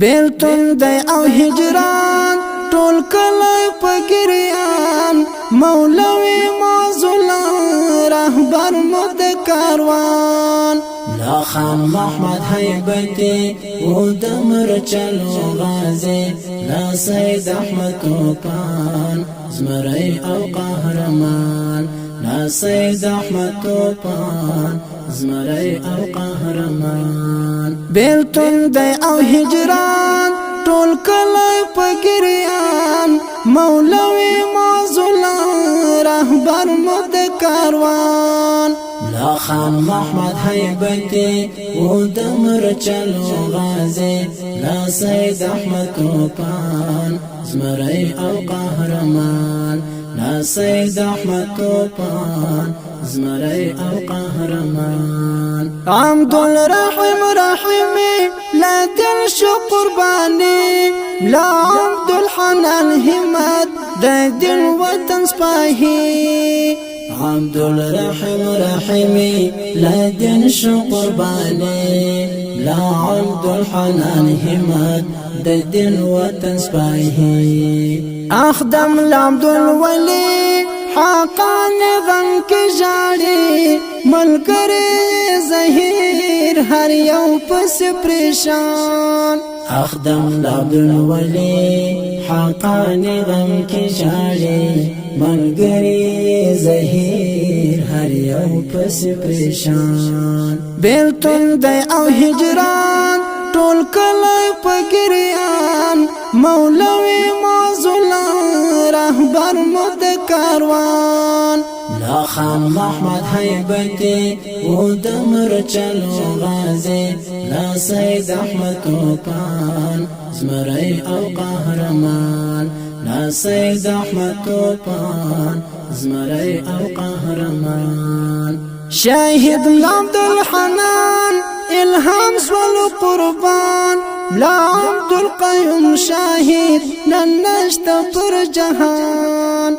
بیلتون دی او هجران ټول کلی په ګریان مولوی معزولان رهبر مو د کاروان لا خان محمد حیبتی و دمر چلو غازی لا سید احمد توپان زمری او قهرمان لا سید احمد توپان زمری او قهرمان بیلتون دی او هجران ټول کلی په ګریان مولوی معزولان رهبر مو د کاروان لا خان محمد حیبتی و دمر چلو غازی لا سید احمد توپان زمری او قهرمان لا سید احمد توپان زمری او قهرمان عبدالرحیم رحیمی لا دل شو قربانی لا عبدالحنان همت دا دل وطن سپاهی عبدالرحیم رحیمی لا دل شو قربانی لا عبدالحنان همت دا دل وطن سپاهی اخدم لعبدالولی حقان غم کی جاڑی ملکری زہیر ہر یو پس پریشان اخدم لعبدالولی حقان غم کی جاڑی ملکری زہیر ہر یو پس پریشان بیلتون دی او ہجران ټول کلی په ګریان مولوی معزولان رهبر مو د کاروان لا خان محمد حیبتی و دمر چلو غازی لا سید احمد توپان زمری او قهرمان لا سید احمد توپان زمری او قهرمان شاهد عبدالحنان الهام سوالو قربان لا عبدالقیوم شاهد ننشت پر جهان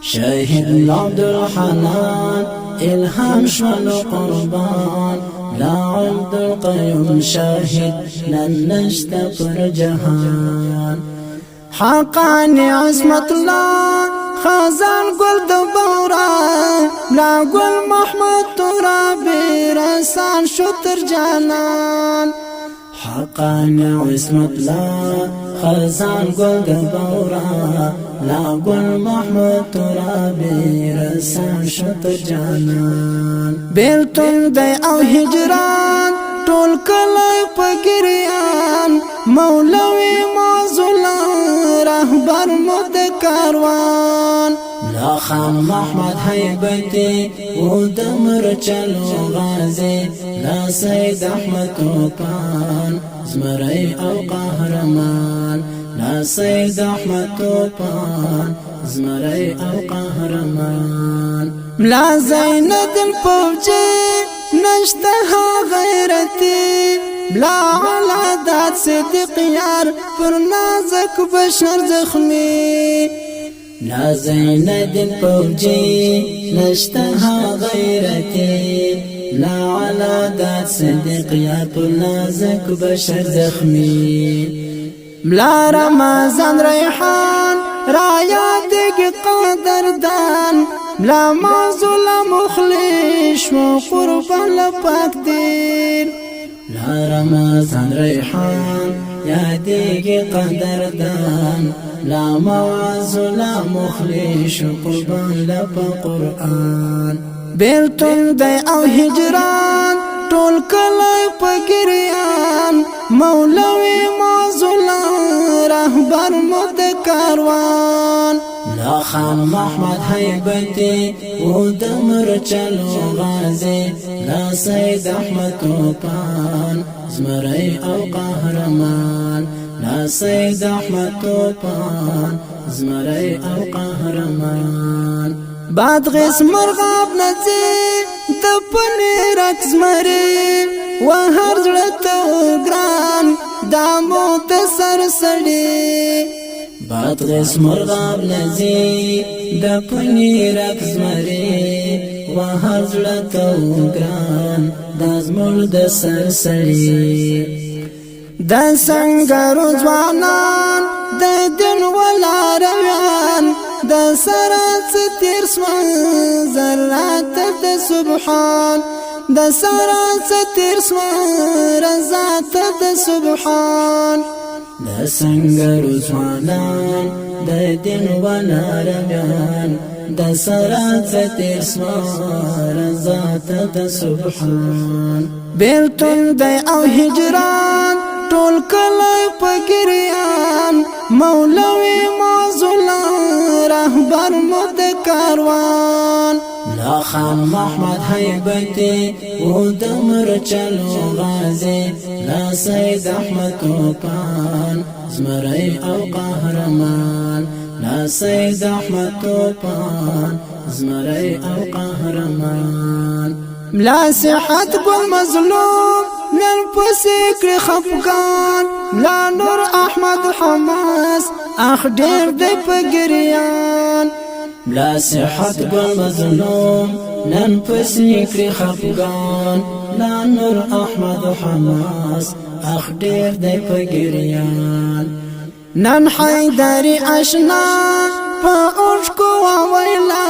شاهد عبدالحنان الهام سوالو قربان لا عبدالقیوم شاهد ننشت پر جهان حقانی عصمت الله خزان گل د بورا لا گل محمد ترابی رسان شتر جانان حقانی عصمت الله خزان گل د بورا لا گل محمد ترابی رسان شتر جانان بیلتون دی او هجران ټول کلی په ګریان مولوی معزولان رهبر مو د کاروان لا خان محمد حیبتی و دمر چلو غازی لا سید احمد توپان زمری او قهرمان لا سید احمد توپان زمری او قهرمان ملا زیندن پوجی نشتها غیرتی بلا علادات صدق یار پر نازک بشر زخمی لا زیندن پوجی نشتها غیرتی لا علادات صدق یار پر نازک بشر زخمی بلا رمضان ریحان رایا دیگ قدردان بلا معزول مخلص و قربان لپاک دین لا رمضان ریحان یا دیگ قدردان لا معزول مخلص و قربان لپاک قرآن بیلتون دی او هجران ټول کلی په ګریان مولوی معزولان رهبر مو د کاروان لا خان محمد حیبتی و دمر چلو غازی لا سید احمد توپان زمری او قهرمان لا سید احمد توپان زمری او قهرمان بعد غیس مرغاب نزی دپنی رکز مری و هر زړه گران دامو تسر سڑی بعد غیس مرغاب نزی دپنی رکز مری و هر زړه گران دازمول د سر سڑی د سنگرو ځوانان د دین ولارویان د سرات تیر سو ذرات د سبحان د سرات تیر سو رضات د سبحان د سنگرو ځوانان د دین ولارویان د سرات تیر سو رضات د سبحان بیلتون دی او هجران ټول کله پګریان مولوی معزولان رهبر مد کاروان لا خان محمد حیبتی و دمر چلو غازی لا سید احمد توپان زمری او قهرمان لا سید احمد توپان زمری او قهرمان ملا صحت گل مظلوم نن پسکر خفگان ملا نور احمد حماس اخ ډیر د پګریان ملا صحت گل مظلوم نن پسکر خفگان ملا نور احمد حماس اخ ډیر د پګریان نن حیدری آشنا په اوښکو ویلا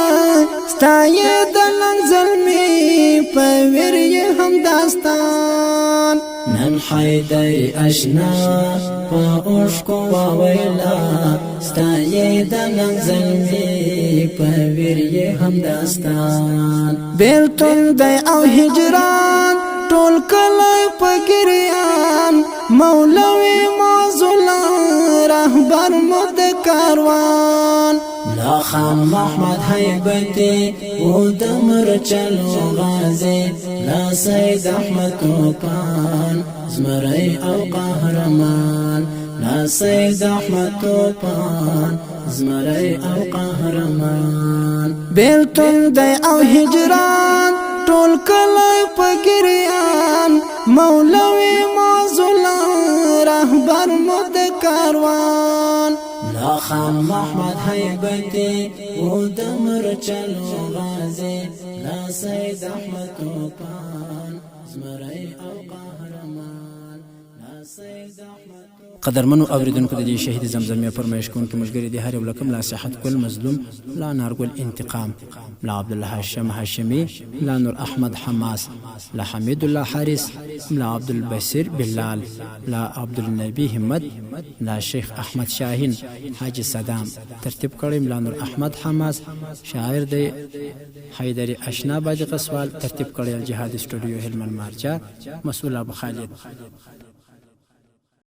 ستایه د نن زلمی په ویری هم داستان نن حیدری آشنا په اوښکو ویلا ستایه د نن زلمی په ویری هم داستان بیلتون دی او هجران ټول کله پګریان مولوی معزولان رهبر مد کاروان لا خان محمد حیبتی و دمر چلو غازی لا سید احمد توپان زمری او قهرمان لا سید احمد توپان زمری او قهرمان بیلتون دی او هجران ټول کله پګریان مولوی معزولان رهبر مد کاروان لا خان محمد حیبتی و دمر چلو غازی لا سید احمد توپان زمری او قهرمان لا سید احمد قدرمنو اوریدونکو د دې شهید زمزمه فرمایش کوونکو مشګری د هر یو لکم لا صحت کل مظلوم لا نارګل انتقام لا عبد الله هاشم هاشمی لا نور احمد حماس لا حمید الله حارث لا عبد البصير بلال لا عبد النبی همت لا شیخ احمد شاهین حاجی صدام ترتیب کړی لا نور احمد حماس شاعر د حیدری آشنا باج قسوال ترتیب کړی الجهاد سټوډیو هلمند مارچا مسؤل ابو خالد